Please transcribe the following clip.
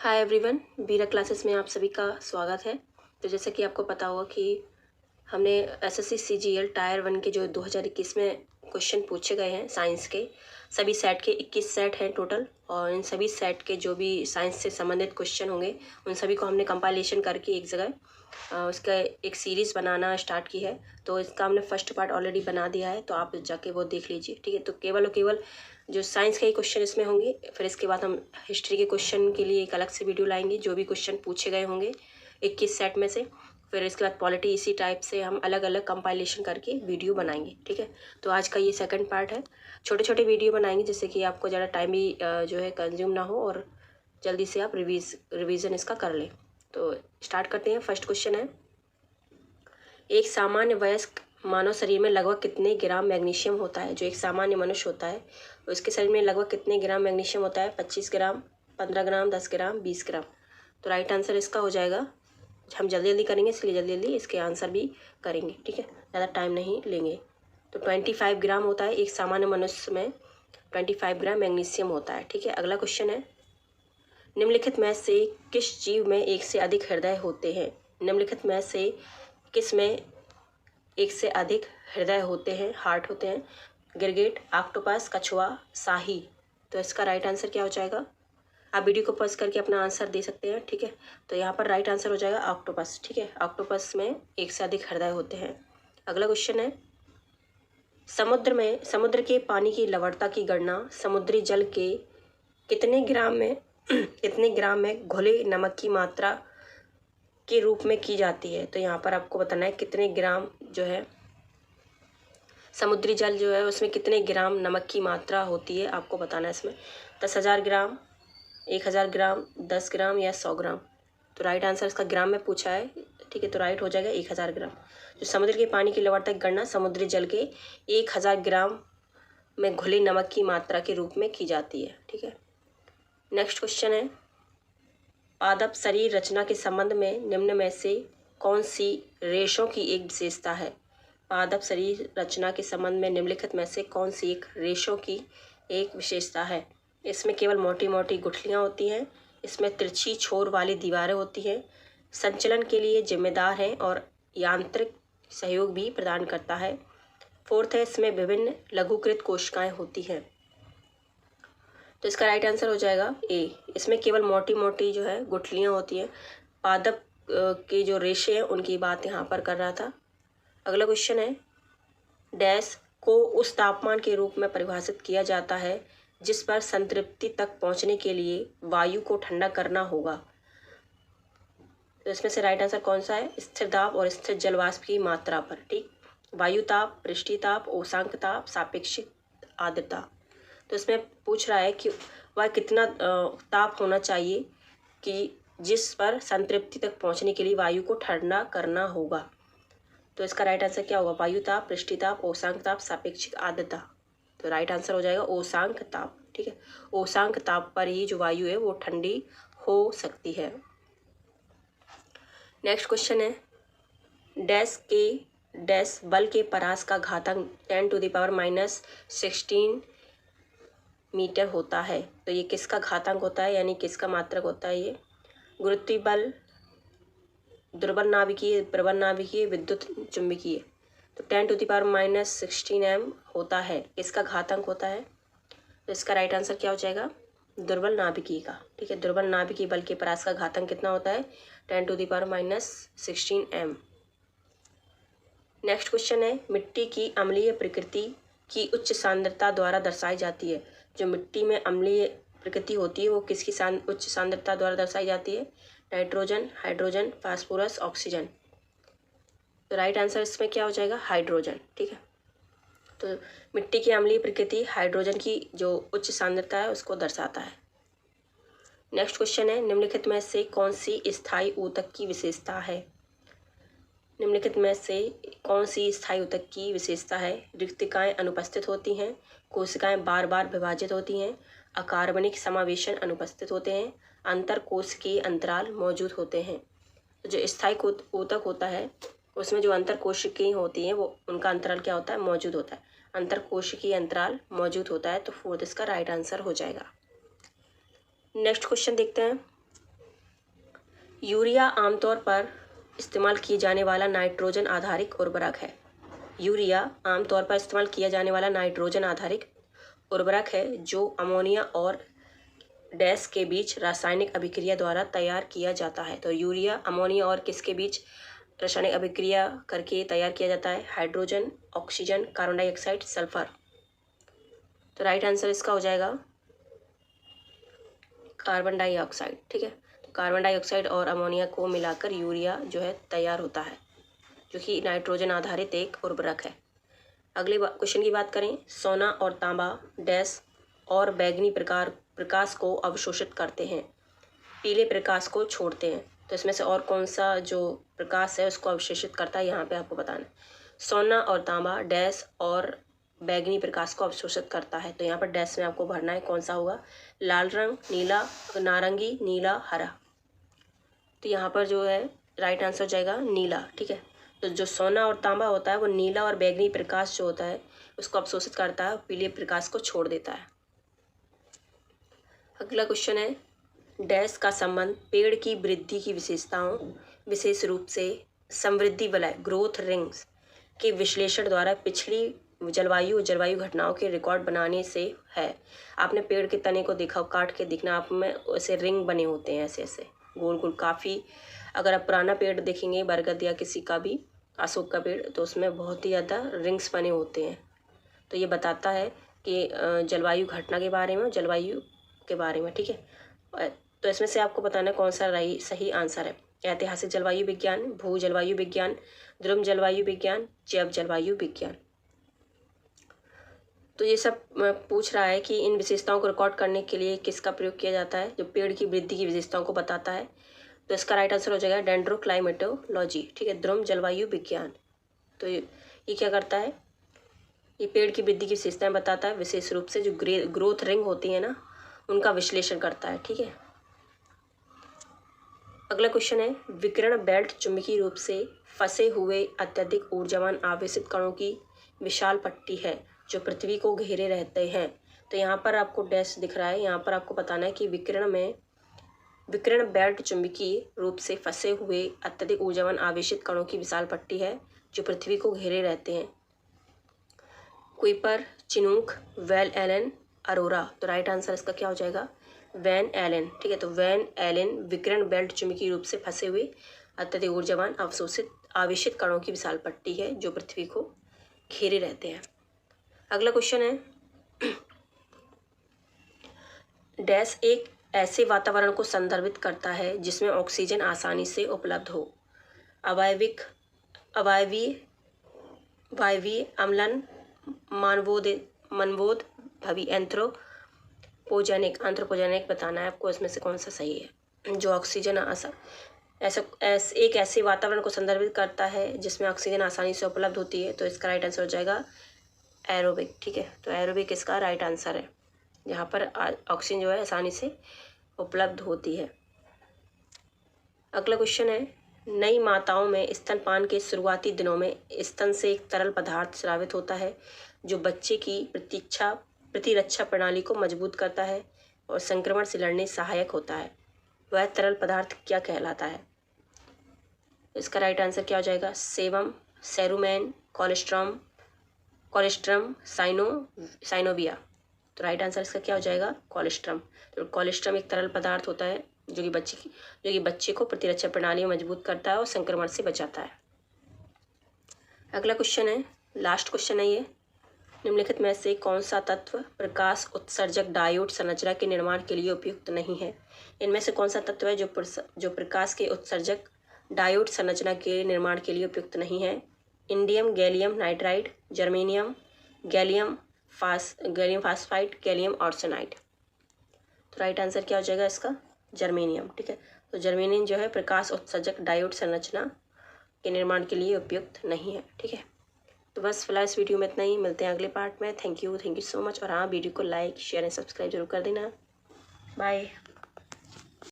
Hi everyone, बीरा classes में आप सभी का स्वागत है। तो जैसा कि आपको पता होगा कि हमने एसएससी सीजीएल टायर 1 के जो 2021 में क्वेश्चन पूछे गए हैं साइंस के, सभी सेट के 21 सेट हैं टोटल, और इन सभी सेट के जो भी साइंस से संबंधित क्वेश्चन होंगे उन सभी को हमने कंपाइलेशन करके एक जगह उसका एक सीरीज़ बनाना स्टार्ट की है। तो इसका हमने फर्स्ट पार्ट ऑलरेडी बना दिया है, तो आप जाके वो देख लीजिए, ठीक है। तो केवल और केवल जो साइंस के ही क्वेश्चन इसमें होंगे, फिर इसके बाद हम हिस्ट्री के क्वेश्चन के लिए एक अलग से वीडियो लाएंगे, जो भी क्वेश्चन पूछे गए होंगे 21 सेट में से। फिर इसके बाद पॉलिटी, इसी टाइप से हम अलग अलग कंपाइलेशन करके वीडियो बनाएंगे, ठीक है। तो आज का ये सेकंड पार्ट है। छोटे छोटे वीडियो बनाएंगे जिससे कि आपको ज़्यादा टाइम भी जो है कंज्यूम ना हो और जल्दी से आप रिवीजन इसका कर लें। तो स्टार्ट करते हैं। फर्स्ट क्वेश्चन है, एक सामान्य वयस्क मानव शरीर में लगभग कितने ग्राम मैग्नीशियम होता है। जो एक सामान्य मनुष्य होता है उसके शरीर में लगभग कितने ग्राम मैग्नीशियम होता है। 25 ग्राम, 15 ग्राम, 10 ग्राम, 20 ग्राम। तो राइट आंसर इसका हो जाएगा, हम जल्दी जल्दी करेंगे इसलिए जल्दी जल्दी इसके आंसर भी करेंगे, ठीक है, ज़्यादा टाइम नहीं लेंगे। तो 25 ग्राम होता है एक सामान्य मनुष्य में, 25 ग्राम मैग्नीशियम होता है, ठीक है। अगला क्वेश्चन है, निम्नलिखित में से किस जीव में एक से अधिक हृदय होते हैं। निम्नलिखित में से किस में एक से अधिक हृदय होते हैं, हार्ट होते हैं। गिरगिट, ऑक्टोपस, कछुआ, शाही। तो इसका राइट आंसर क्या हो जाएगा। आप वीडियो को पॉज करके अपना आंसर दे सकते हैं, ठीक है। तो यहाँ पर राइट आंसर हो जाएगा ऑक्टोपस, ठीक है। ऑक्टोपस में एक से अधिक हृदय होते हैं। अगला क्वेश्चन है, समुद्र के पानी की लवणता की गणना समुद्री जल के कितने ग्राम में घुले नमक की मात्रा के रूप में की जाती है। तो यहाँ पर आपको बताना है कितने ग्राम जो है समुद्री जल जो है उसमें कितने ग्राम नमक की मात्रा होती है, आपको बताना है इसमें। 10,000 ग्राम, 1,000 ग्राम, 10 ग्राम या 100 ग्राम। तो राइट आंसर इसका ग्राम में पूछा है, ठीक है। तो राइट हो जाएगा 1,000 ग्राम। जो समुद्र के पानी की लवणता की गणना समुद्री जल के 1,000 ग्राम में घुले नमक की मात्रा के रूप में की जाती है, ठीक है। नेक्स्ट क्वेश्चन है, पादप शरीर रचना के संबंध में निम्न में से कौन सी रेशों की एक विशेषता है। पादप शरीर रचना के संबंध में निम्नलिखित में से कौन सी एक रेशों की एक विशेषता है। इसमें केवल मोटी मोटी गुठलियाँ होती हैं, इसमें तिरछी छोर वाली दीवारें होती हैं, संचलन के लिए जिम्मेदार है और यांत्रिक सहयोग भी प्रदान करता है। फोर्थ है, इसमें विभिन्न लघुकृत कोशिकाएं होती हैं। तो इसका राइट आंसर हो जाएगा ए। इसमें केवल मोटी मोटी जो है गुठलियाँ होती हैं। पादप के जो रेशे हैं उनकी बात यहाँ पर कर रहा था। अगला क्वेश्चन है, डैश को उस तापमान के रूप में परिभाषित किया जाता है जिस पर संतृप्ति तक पहुँचने के लिए वायु को ठंडा करना होगा। तो इसमें से राइट आंसर कौन सा है, स्थिर दाब और स्थिर जलवाष्प की मात्रा पर, ठीक। वायु ताप, पृष्ठीय ताप, उष्मांक ताप, सापेक्षिक आर्द्रता। तो इसमें पूछ रहा है कि वह कितना ताप होना चाहिए कि जिस पर संतृप्ति तक पहुंचने के लिए वायु को ठंडा करना होगा। तो इसका राइट आंसर क्या होगा, वायु ताप, पृष्ठीय ताप, उष्मांक ताप, सापेक्षिक आर्द्रता। तो राइट आंसर हो जाएगा उष्मांक ताप, ठीक है। उष्मांक ताप पर ही जो वायु है वो ठंडी हो सकती है। नेक्स्ट क्वेश्चन है, डैश बल के परास का घातांक 10⁻⁻16 मीटर होता है। तो ये किसका घातांक होता है, यानी किसका मात्रक होता है। ये गुरुत्वीय बल, दुर्बल नाभिकीय, प्रबल नाभिकीय, विद्युत चुंबकीय। तो 10⁻⁻16 m होता है, इसका घातांक होता है। तो इसका राइट आंसर क्या हो जाएगा, दुर्बल नाभिकीय का, ठीक है। दुर्बल नाभिकीय बल के परास का घातांक कितना होता है, 10⁻⁻16 m। नेक्स्ट क्वेश्चन है, मिट्टी की अम्लीय प्रकृति की उच्च सांद्रता द्वारा दर्शाई जाती है। जो मिट्टी में अम्लीय प्रकृति होती है वो किसकी उच्च सांद्रता द्वारा दर्शाई जाती है। Nitrogen, hydrogen, phosphorus, oxygen. तो राइट आंसर इसमें क्या हो जाएगा, हाइड्रोजन, ठीक है। तो मिट्टी की अम्लीय प्रकृति हाइड्रोजन की जो उच्च सांद्रता है उसको दर्शाता है। नेक्स्ट क्वेश्चन है, निम्नलिखित में से कौन सी स्थायी ऊतक की विशेषता है। निम्नलिखित में से कौन सी स्थायी ऊतक की विशेषता है। रिक्तिकाएं अनुपस्थित होती हैं, कोशिकाएं बार बार विभाजित होती हैं, अकार्बनिक समावेशन अनुपस्थित होते हैं, अंतर कोशिकीय अंतराल मौजूद होते हैं। तो जो स्थायी ऊतक होता है उसमें जो अंतर कोशिकीय होती हैं वो उनका अंतराल क्या होता है, मौजूद होता है। अंतर कोशिकीय अंतराल मौजूद होता है। तो फोर्थ इसका राइट आंसर हो जाएगा। नेक्स्ट क्वेश्चन देखते हैं, यूरिया आमतौर पर इस्तेमाल किए जाने वाला नाइट्रोजन आधारित उर्वरक है। यूरिया आमतौर पर इस्तेमाल किया जाने वाला नाइट्रोजन आधारित उर्वरक है जो अमोनिया और डैश के बीच रासायनिक अभिक्रिया द्वारा तैयार किया जाता है। तो यूरिया अमोनिया और किसके बीच रासायनिक अभिक्रिया करके तैयार किया जाता है? Hydrogen, oxygen, carbon dioxide, sulphur. तो राइट आंसर इसका हो जाएगा कार्बन डाइऑक्साइड। ठीक है, तो कार्बन डाइऑक्साइड और अमोनिया को मिलाकर यूरिया जो है तैयार होता है, जो कि नाइट्रोजन आधारित एक उर्वरक है। अगले क्वेश्चन की बात करें, सोना और तांबा डैश और बैंगनी प्रकाश को अवशोषित करते हैं, पीले प्रकाश को छोड़ते हैं। तो इसमें से और कौन सा जो प्रकाश है उसको अवशोषित करता है, यहाँ पे आपको बताना है। सोना और तांबा डैश और बैंगनी प्रकाश को अवशोषित करता है। तो यहाँ पर डैश में आपको भरना है कौन सा होगा? लाल रंग, नीला, नारंगी, नीला, हरा। तो यहाँ पर जो है राइट आंसर हो जाएगा नीला। ठीक है, तो जो सोना और तांबा होता है वो नीला और बैंगनी प्रकाश जो होता है उसको अवशोषित करता है, पीले प्रकाश को छोड़ देता है। अगला क्वेश्चन है, डैश का संबंध पेड़ की वृद्धि की विशेषताओं, विशेष रूप से समृद्धि वलय ग्रोथ रिंग्स के विश्लेषण द्वारा पिछली जलवायु घटनाओं के रिकॉर्ड बनाने से है। आपने पेड़ के तने को देखा, काट के दिखना, आप में ऐसे रिंग बने होते हैं, ऐसे ऐसे गोल गोल। काफ़ी अगर आप पुराना पेड़ देखेंगे, बरगद या किसी का भी अशोक का पेड़, तो उसमें बहुत ही ज़्यादा रिंग्स बने होते हैं। तो ये बताता है कि जलवायु घटना के बारे में, जलवायु के बारे में। ठीक है, तो इसमें से आपको बताना है कौन सा सही आंसर है। ऐतिहासिक जलवायु विज्ञान, भू जलवायु विज्ञान, ध्रुव जलवायु विज्ञान, जैव जलवायु विज्ञान। तो ये सब पूछ रहा है कि इन विशेषताओं को रिकॉर्ड करने के लिए किसका प्रयोग किया जाता है, जो पेड़ की वृद्धि की विशेषताओं को बताता है। तो इसका राइट आंसर हो जाएगा डेंड्रोक्लाइमेटोलॉजी। ठीक है, ध्रुव जलवायु विज्ञान। तो ये क्या करता है? ये पेड़ की वृद्धि की विशेषताएं बताता है, विशेष रूप से जो ग्रोथ रिंग होती है ना, उनका विश्लेषण करता है। ठीक है, अगला क्वेश्चन है, विकिरण बेल्ट चुंबकीय रूप से फंसे हुए अत्यधिक ऊर्जावान आवेशित कणों की विशाल पट्टी है जो पृथ्वी को घेरे रहते हैं। तो यहाँ पर आपको डैश दिख रहा है, यहाँ पर आपको बताना है कि विकिरण बेल्ट चुंबकीय रूप से फंसे हुए अत्यधिक ऊर्जावान आवेशित कणों की विशाल पट्टी है जो पृथ्वी को घेरे रहते हैं। Kuiper, Chinook, Van Allen, Aurora. तो राइट आंसर इसका क्या हो जाएगा? Van Allen. ठीक है, तो वैन एलन विकिरण बेल्ट चुंबकीय रूप से फंसे हुए अत्यधिक ऊर्जावान आवेशित कणों की विशाल पट्टी है जो पृथ्वी को घेरे रहते हैं। अगला क्वेश्चन है, डैश एक ऐसे वातावरण को संदर्भित करता है जिसमें ऑक्सीजन आसानी से उपलब्ध हो। वायवीय अम्लन, मनवोद भवी, एंथ्रोपोजेनिक बताना है आपको, इसमें से कौन सा सही है। जो ऑक्सीजन एक ऐसे वातावरण को संदर्भित करता है जिसमें ऑक्सीजन आसानी से उपलब्ध होती है। तो इसका राइट आंसर हो जाएगा एरोबिक। ठीक है, तो एरोबिक इसका राइट आंसर है, जहाँ पर ऑक्सीजन जो है आसानी से उपलब्ध होती है। अगला क्वेश्चन है, नई माताओं में स्तनपान के शुरुआती दिनों में स्तन से एक तरल पदार्थ स्रावित होता है जो बच्चे की प्रतिरक्षा प्रणाली को मजबूत करता है और संक्रमण से लड़ने सहायक होता है। वह तरल पदार्थ क्या कहलाता है? इसका राइट आंसर क्या हो जाएगा? Sebum, cerumen, colostrum, synovia. तो राइट आंसर इसका क्या हो जाएगा? कोलेस्ट्रम। तो कोलेस्ट्रम एक तरल पदार्थ होता है जो कि बच्चे को प्रतिरक्षा प्रणाली में मजबूत करता है और संक्रमण से बचाता है। अगला क्वेश्चन है, लास्ट क्वेश्चन है ये, निम्नलिखित में से कौन सा तत्व प्रकाश उत्सर्जक डायोड संरचना के निर्माण के लिए उपयुक्त नहीं है? इनमें से कौन सा तत्व है जो प्रकाश के उत्सर्जक डायोड संरचना के निर्माण के लिए उपयुक्त नहीं है? Indium gallium nitride, germanium, gallium phosphide, gallium arsenide. तो राइट आंसर क्या हो जाएगा इसका? जर्मेनियम। ठीक है, तो जर्मेनियम जो है प्रकाश उत्सर्जक डायोड संरचना के निर्माण के लिए उपयुक्त नहीं है। ठीक है, तो बस फिलहाल इस वीडियो में इतना ही, मिलते हैं अगले पार्ट में। Thank you so much. और हाँ, वीडियो को लाइक, शेयर एंड सब्सक्राइब जरूर कर देना। बाय।